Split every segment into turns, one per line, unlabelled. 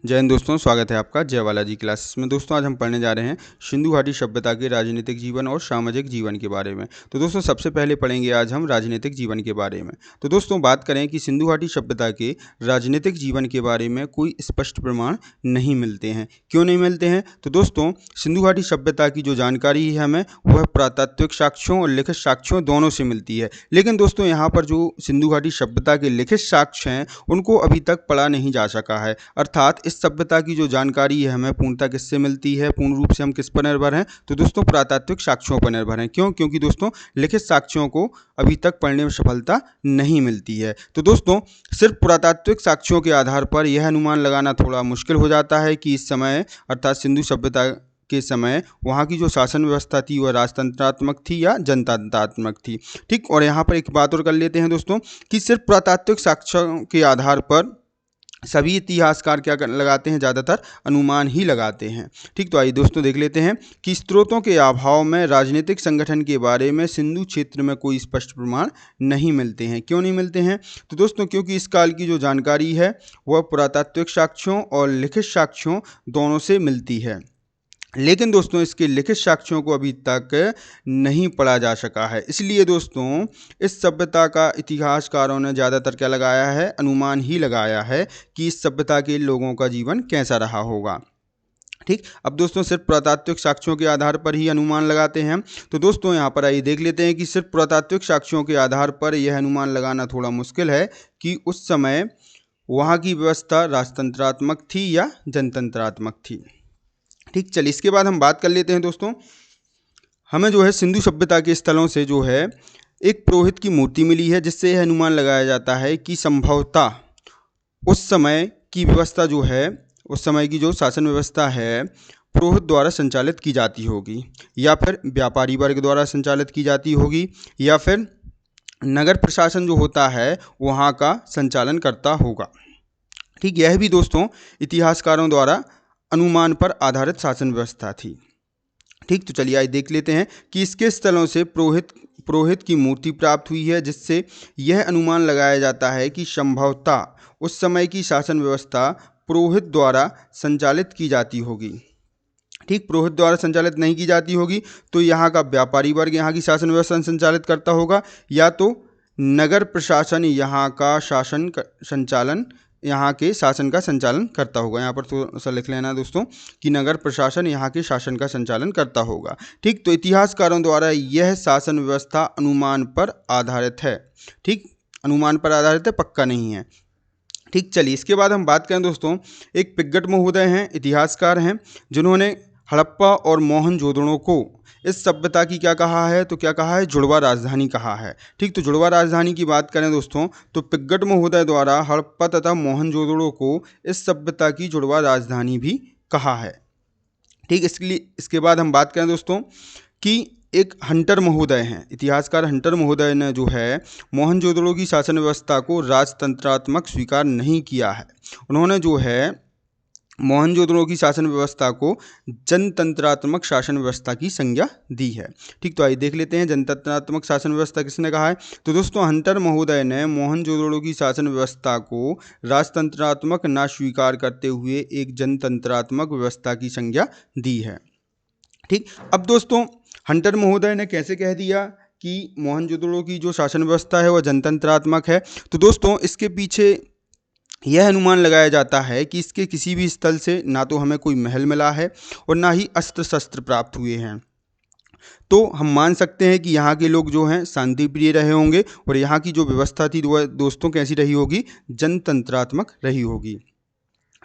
जय हिंद दोस्तों, स्वागत है आपका जय बालाजी क्लासेस में। दोस्तों आज हम पढ़ने जा रहे हैं सिंधु घाटी सभ्यता के राजनीतिक जीवन और सामाजिक जीवन के बारे में। तो दोस्तों सबसे पहले पढ़ेंगे आज हम राजनीतिक जीवन के बारे में। तो दोस्तों बात करें कि सिंधु घाटी सभ्यता के राजनीतिक जीवन के बारे में कोई स्पष्ट प्रमाण नहीं मिलते हैं। क्यों नहीं मिलते हैं? तो दोस्तों सिंधु घाटी सभ्यता की जो जानकारी है हमें वह पुरातात्विक साक्ष्यों और लिखित साक्ष्यों दोनों से मिलती है। लेकिन दोस्तों यहाँ पर जो सिंधु घाटी सभ्यता के लिखित साक्ष्य हैं उनको अभी तक पढ़ा नहीं जा सका है। अर्थात इस सभ्यता की जो जानकारी है हमें पूर्णतः किससे मिलती है, पूर्ण रूप से हम किस पर निर्भर हैं? तो दोस्तों पुरातात्विक साक्ष्यों पर निर्भर हैं। क्यों? क्योंकि दोस्तों लिखित साक्ष्यों को अभी तक पढ़ने में सफलता नहीं मिलती है। तो दोस्तों सिर्फ पुरातात्विक साक्ष्यों के आधार पर यह अनुमान लगाना थोड़ा मुश्किल हो जाता है कि इस समय अर्थात सिंधु सभ्यता के समय वहाँ की जो शासन व्यवस्था थी वह राजतंत्रात्मक थी या जनतंत्रात्मक थी। ठीक, और यहाँ पर एक बात और कर लेते हैं दोस्तों कि सिर्फ पुरातात्विक साक्ष्यों के आधार पर सभी इतिहासकार क्या लगाते हैं, ज़्यादातर अनुमान ही लगाते हैं। ठीक, तो आइए दोस्तों देख लेते हैं कि स्रोतों के अभाव में राजनीतिक संगठन के बारे में सिंधु क्षेत्र में कोई स्पष्ट प्रमाण नहीं मिलते हैं। क्यों नहीं मिलते हैं? तो दोस्तों क्योंकि इस काल की जो जानकारी है वह पुरातात्विक साक्ष्यों और लिखित साक्ष्यों दोनों से मिलती है। लेकिन दोस्तों इसके लिखित साक्ष्यों को अभी तक नहीं पढ़ा जा सका है। इसलिए दोस्तों इस सभ्यता का इतिहासकारों ने ज़्यादातर क्या लगाया है, अनुमान ही लगाया है कि इस सभ्यता के लोगों का जीवन कैसा रहा होगा। ठीक, अब दोस्तों सिर्फ पुरातात्विक साक्ष्यों के आधार पर ही अनुमान लगाते हैं। तो दोस्तों यहाँ पर आइए देख लेते हैं कि सिर्फ पुरातात्विक साक्ष्यों के आधार पर यह अनुमान लगाना थोड़ा मुश्किल है कि उस समय वहाँ की व्यवस्था राजतंत्रात्मक थी या जनतंत्रात्मक थी। ठीक, चलिए इसके बाद हम बात कर लेते हैं दोस्तों, हमें जो है सिंधु सभ्यता के स्थलों से जो है एक पुरोहित की मूर्ति मिली है जिससे यह अनुमान लगाया जाता है कि संभवतः उस समय की व्यवस्था जो है, उस समय की जो शासन व्यवस्था है पुरोहित द्वारा संचालित की जाती होगी या फिर व्यापारी वर्ग द्वारा संचालित की जाती होगी या फिर नगर प्रशासन जो होता है वहाँ का संचालन करता होगा। ठीक, यह भी दोस्तों इतिहासकारों द्वारा अनुमान पर आधारित शासन व्यवस्था थी। ठीक, तो चलिए आज देख लेते हैं कि इसके स्थलों से पुरोहित की मूर्ति प्राप्त हुई है जिससे यह अनुमान लगाया जाता है कि संभवतः उस समय की शासन व्यवस्था पुरोहित द्वारा संचालित की जाती होगी। ठीक, पुरोहित द्वारा संचालित नहीं की जाती होगी तो यहाँ का व्यापारी वर्ग यहाँ की शासन व्यवस्था संचालित करता होगा या तो नगर प्रशासन यहाँ का शासन का संचालन करता होगा। यहाँ पर थोड़ा सा लिख लेना दोस्तों कि नगर प्रशासन यहाँ के शासन का संचालन करता होगा। ठीक, तो इतिहासकारों द्वारा यह शासन व्यवस्था अनुमान पर आधारित है। ठीक, अनुमान पर आधारित है, पक्का नहीं है। ठीक, चलिए इसके बाद हम बात करें दोस्तों, एक पिग्गट महोदय हैं, इतिहासकार हैं, जिन्होंने हड़प्पा और मोहनजोदड़ो को इस सभ्यता की क्या कहा है, तो क्या कहा है, जुड़वा राजधानी कहा है। ठीक, तो जुड़वा राजधानी की बात करें दोस्तों तो पिग्गट महोदय द्वारा हड़प्पा तथा मोहनजोदड़ो को इस सभ्यता की जुड़वा राजधानी भी कहा है। ठीक, इसके बाद हम बात करें दोस्तों कि एक हंटर महोदय हैं, इतिहासकार हंटर महोदय ने जो है मोहनजोदड़ो की शासन व्यवस्था को राजतंत्रात्मक स्वीकार नहीं किया है। उन्होंने जो है मोहनजोदड़ो की शासन व्यवस्था को जनतंत्रात्मक शासन व्यवस्था की संज्ञा दी है। ठीक, तो आइए देख लेते हैं जनतंत्रात्मक शासन व्यवस्था किसने कहा है। तो दोस्तों हंटर महोदय ने मोहनजोदड़ो की शासन व्यवस्था को राजतंत्रात्मक ना स्वीकार करते हुए एक जनतंत्रात्मक व्यवस्था की संज्ञा दी है। ठीक, अब दोस्तों हंटर महोदय ने कैसे कह दिया कि मोहनजोदड़ो की जो शासन व्यवस्था है वह जनतंत्रात्मक है? तो दोस्तों इसके पीछे यह अनुमान लगाया जाता है कि इसके किसी भी स्थल से ना तो हमें कोई महल मिला है और ना ही अस्त्र शस्त्र प्राप्त हुए हैं। तो हम मान सकते हैं कि यहाँ के लोग जो हैं शांति प्रिय रहे होंगे और यहाँ की जो व्यवस्था थी वह दोस्तों कैसी रही होगी, जनतंत्रात्मक रही होगी।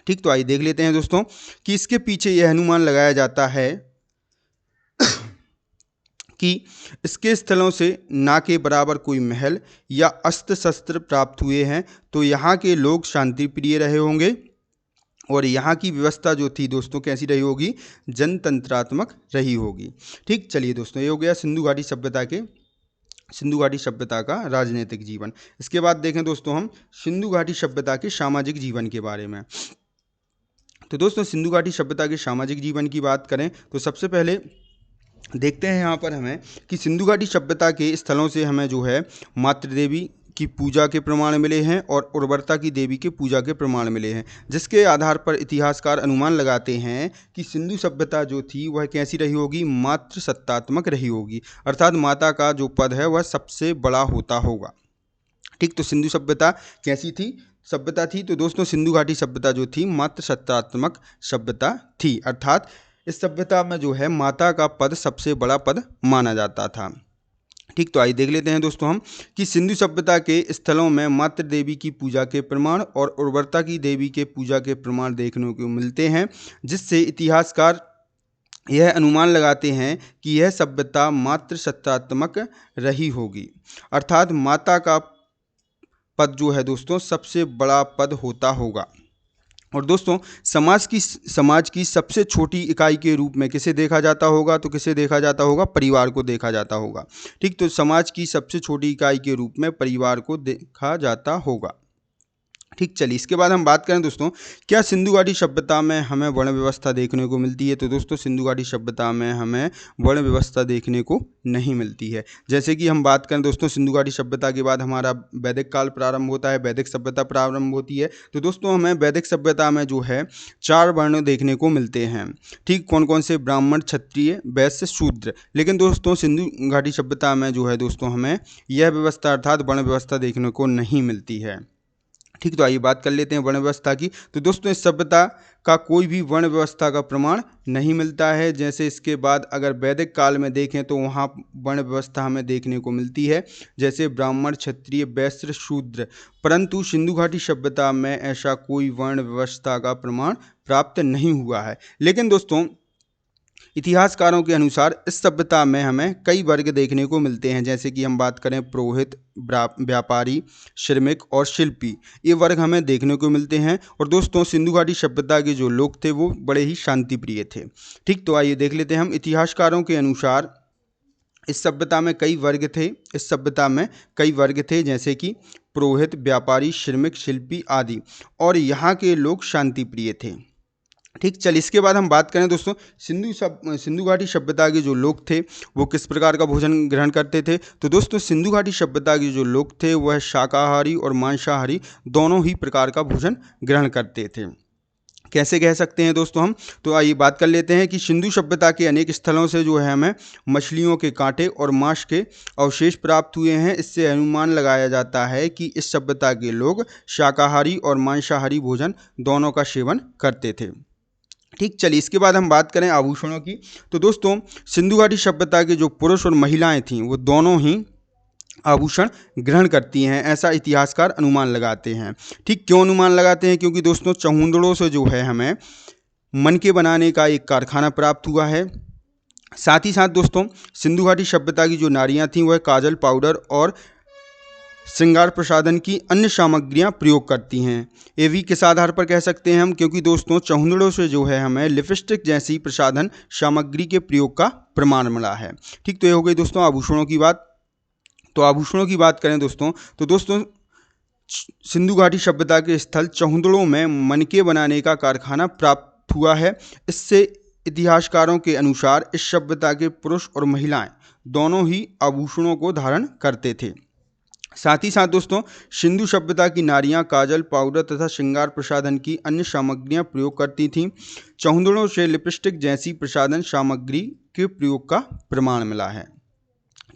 ठीक, तो आइए देख लेते हैं दोस्तों कि इसके पीछे यह अनुमान लगाया जाता है कि इसके स्थलों से ना के बराबर कोई महल या अस्त्र शस्त्र प्राप्त हुए हैं तो यहाँ के लोग शांति प्रिय रहे होंगे और यहाँ की व्यवस्था जो थी दोस्तों कैसी रही होगी, जनतंत्रात्मक रही होगी। ठीक, चलिए दोस्तों ये हो गया सिंधु घाटी सभ्यता का राजनीतिक जीवन। इसके बाद देखें दोस्तों हम सिंधु घाटी सभ्यता के सामाजिक जीवन के बारे में। तो दोस्तों सिंधु घाटी सभ्यता के सामाजिक जीवन की बात करें तो सबसे पहले देखते हैं यहाँ पर हमें कि सिंधु घाटी सभ्यता के स्थलों से हमें जो है मातृदेवी की पूजा के प्रमाण मिले हैं और उर्वरता की देवी के पूजा के प्रमाण मिले हैं, जिसके आधार पर इतिहासकार अनुमान लगाते हैं कि सिंधु सभ्यता जो थी वह कैसी रही होगी, मातृ सत्तात्मक रही होगी, अर्थात माता का जो पद है वह सबसे बड़ा होता होगा। ठीक, तो सिंधु सभ्यता कैसी थी, सभ्यता थी, तो दोस्तों सिंधु घाटी सभ्यता जो थी मातृ सत्तात्मक सभ्यता थी, अर्थात इस सभ्यता में जो है माता का पद सबसे बड़ा पद माना जाता था। ठीक, तो आइए देख लेते हैं दोस्तों हम कि सिंधु सभ्यता के स्थलों में मातृ देवी की पूजा के प्रमाण और उर्वरता की देवी के पूजा के प्रमाण देखने को मिलते हैं, जिससे इतिहासकार यह अनुमान लगाते हैं कि यह सभ्यता मातृ सत्तात्मक रही होगी, अर्थात माता का पद जो है दोस्तों सबसे बड़ा पद होता होगा। और दोस्तों समाज की सबसे छोटी इकाई के रूप में किसे देखा जाता होगा, तो किसे देखा जाता होगा, परिवार को देखा जाता होगा। ठीक, तो समाज की सबसे छोटी इकाई के रूप में परिवार को देखा जाता होगा। ठीक, चलिए इसके बाद हम बात करें दोस्तों, क्या सिंधु घाटी सभ्यता में हमें वर्ण व्यवस्था देखने को मिलती है, तो दोस्तों सिंधु घाटी सभ्यता में हमें वर्ण व्यवस्था देखने को नहीं मिलती है। जैसे कि हम बात करें दोस्तों, सिंधु घाटी सभ्यता के बाद हमारा वैदिक काल प्रारंभ होता है, वैदिक सभ्यता प्रारंभ होती है, तो दोस्तों हमें वैदिक सभ्यता में जो है 4 वर्ण देखने को मिलते हैं। ठीक, कौन कौन से, ब्राह्मण, क्षत्रिय, वैश्य, शूद्र। लेकिन दोस्तों सिंधु घाटी सभ्यता में जो है दोस्तों हमें यह व्यवस्था अर्थात वर्ण व्यवस्था देखने को नहीं मिलती है। ठीक, तो आइए बात कर लेते हैं वर्ण व्यवस्था की। तो दोस्तों इस सभ्यता का कोई भी वर्ण व्यवस्था का प्रमाण नहीं मिलता है। जैसे इसके बाद अगर वैदिक काल में देखें तो वहाँ वर्ण व्यवस्था हमें देखने को मिलती है, जैसे ब्राह्मण, क्षत्रिय, वैश्य, शूद्र, परंतु सिंधु घाटी सभ्यता में ऐसा कोई वर्ण व्यवस्था का प्रमाण प्राप्त नहीं हुआ है। लेकिन दोस्तों इतिहासकारों के अनुसार इस सभ्यता में हमें कई वर्ग देखने को मिलते हैं, जैसे कि हम बात करें पुरोहित, व्यापारी, श्रमिक और शिल्पी, ये वर्ग हमें देखने को मिलते हैं। और दोस्तों सिंधु घाटी सभ्यता के जो लोग थे वो बड़े ही शांति प्रिय थे। ठीक, तो आइए देख लेते हैं हम इतिहासकारों के अनुसार इस सभ्यता में कई वर्ग थे, इस सभ्यता में कई वर्ग थे, जैसे कि पुरोहित, व्यापारी, श्रमिक, शिल्पी आदि, और यहाँ के लोग शांति प्रिय थे। ठीक, चल इसके बाद हम बात करें दोस्तों सिंधु घाटी सभ्यता के जो लोग थे वो किस प्रकार का भोजन ग्रहण करते थे, तो दोस्तों सिंधु घाटी सभ्यता के जो लोग थे वह शाकाहारी और मांसाहारी दोनों ही प्रकार का भोजन ग्रहण करते थे। कैसे कह सकते हैं दोस्तों हम, तो आइए बात कर लेते हैं कि सिंधु सभ्यता के अनेक स्थलों से जो है हमें मछलियों के कांटे और मांस के अवशेष प्राप्त हुए हैं। इससे अनुमान लगाया जाता है कि इस सभ्यता के लोग शाकाहारी और मांसाहारी भोजन दोनों का सेवन करते थे। ठीक, चलिए इसके बाद हम बात करें आभूषणों की। तो दोस्तों सिंधु घाटी सभ्यता के जो पुरुष और महिलाएं थीं वो दोनों ही आभूषण ग्रहण करती हैं, ऐसा इतिहासकार अनुमान लगाते हैं। ठीक, क्यों अनुमान लगाते हैं, क्योंकि दोस्तों चहुंदड़ों से जो है हमें मनके बनाने का एक कारखाना प्राप्त हुआ है। साथ ही साथ दोस्तों सिंधु घाटी सभ्यता की जो नारियां थीं वह काजल, पाउडर और श्रृंगार प्रसाधन की अन्य सामग्रियां प्रयोग करती हैं। ये भी किस आधार पर कह सकते हैं हम, क्योंकि दोस्तों चहुंदड़ों से जो है हमें लिपस्टिक जैसी प्रसाधन सामग्री के प्रयोग का प्रमाण मिला है। ठीक, तो ये हो गई दोस्तों आभूषणों की बात। तो आभूषणों की बात करें दोस्तों, तो दोस्तों सिंधु घाटी सभ्यता के स्थल चहुंदड़ों में मनके बनाने का कारखाना प्राप्त हुआ है। इससे इतिहासकारों के अनुसार इस सभ्यता के पुरुष और महिलाएं दोनों ही आभूषणों को धारण करते थे। साथ ही साथ दोस्तों सिंधु सभ्यता की नारियां काजल, पाउडर तथा श्रृंगार प्रसाधन की अन्य सामग्रियां प्रयोग करती थीं। चहुंदड़ों से लिपस्टिक जैसी प्रसाधन सामग्री के प्रयोग का प्रमाण मिला है।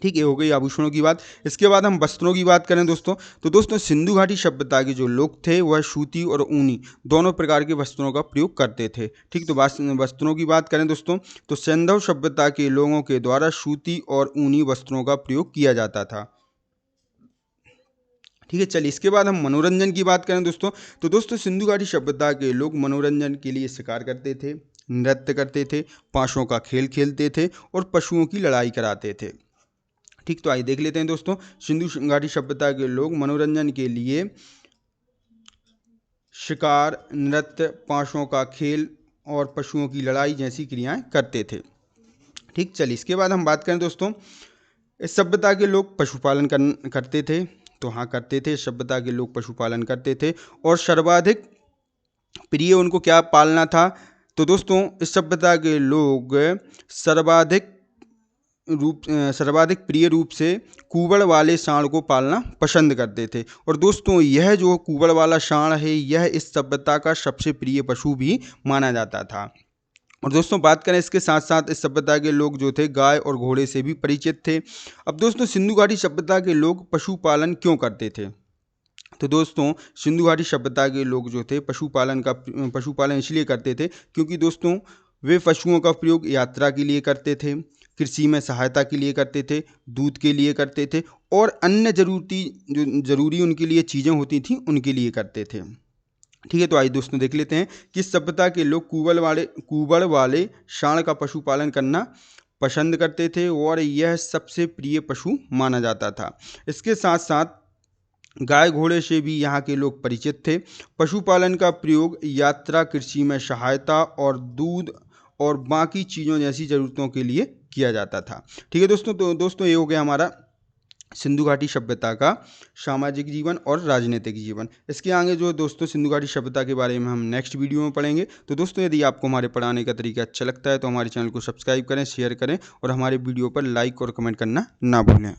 ठीक, ये हो गई आभूषणों की बात। इसके बाद हम वस्त्रों की बात करें दोस्तों, तो दोस्तों सिंधु घाटी सभ्यता के जो लोग थे वह सूती और ऊनी दोनों प्रकार के वस्त्रों का प्रयोग करते थे। ठीक, तो वस्त्रों की बात करें दोस्तों, तो सिंधु सभ्यता के लोगों के द्वारा सूती और ऊनी वस्त्रों का प्रयोग किया जाता था। ठीक है, चलिए इसके बाद हम मनोरंजन की बात करें दोस्तों, तो दोस्तों सिंधु घाटी सभ्यता के लोग मनोरंजन के लिए शिकार करते थे, नृत्य करते थे, पाशों का खेल खेलते थे और पशुओं की लड़ाई कराते थे। ठीक, तो आइए देख लेते हैं दोस्तों सिंधु घाटी सभ्यता के लोग मनोरंजन के लिए शिकार, नृत्य, पाशों का खेल और पशुओं की लड़ाई जैसी क्रियाएं करते थे। ठीक, चलिए इसके बाद हम बात करें दोस्तों इस सभ्यता के लोग पशुपालन करते थे, तो हाँ करते थे, सभ्यता के लोग पशुपालन करते थे और सर्वाधिक प्रिय उनको क्या पालना था, तो दोस्तों इस सभ्यता के लोग सर्वाधिक सर्वाधिक प्रिय रूप से कुबड़ वाले सांड को पालना पसंद करते थे। और दोस्तों यह जो कुबड़ वाला सांड है यह इस सभ्यता का सबसे प्रिय पशु भी माना जाता था। और दोस्तों बात करें इसके साथ साथ इस सभ्यता के लोग जो थे गाय और घोड़े से भी परिचित थे। अब दोस्तों सिंधु घाटी सभ्यता के लोग पशुपालन क्यों करते थे? तो दोस्तों सिंधु घाटी सभ्यता के लोग जो थे पशुपालन इसलिए करते थे क्योंकि दोस्तों वे पशुओं का प्रयोग यात्रा के लिए करते थे, कृषि में सहायता के लिए करते थे, दूध के लिए करते थे और अन्य जरूरी उनके लिए चीज़ें होती थी उनके लिए करते थे। ठीक है, तो आइए दोस्तों देख लेते हैं कि इस सभ्यता के लोग कुबड़ वाले सांड का पशुपालन करना पसंद करते थे और यह सबसे प्रिय पशु माना जाता था। इसके साथ साथ गाय घोड़े से भी यहाँ के लोग परिचित थे। पशुपालन का प्रयोग यात्रा, कृषि में सहायता और दूध और बाकी चीज़ों जैसी ज़रूरतों के लिए किया जाता था। ठीक है दोस्तों, तो दोस्तों ये हो गया हमारा सिंधु घाटी सभ्यता का सामाजिक जीवन और राजनीतिक जीवन। इसके आगे जो दोस्तों सिंधु घाटी सभ्यता के बारे में हम नेक्स्ट वीडियो में पढ़ेंगे। तो दोस्तों यदि आपको हमारे पढ़ाने का तरीका अच्छा लगता है तो हमारे चैनल को सब्सक्राइब करें, शेयर करें और हमारे वीडियो पर लाइक और कमेंट करना ना भूलें।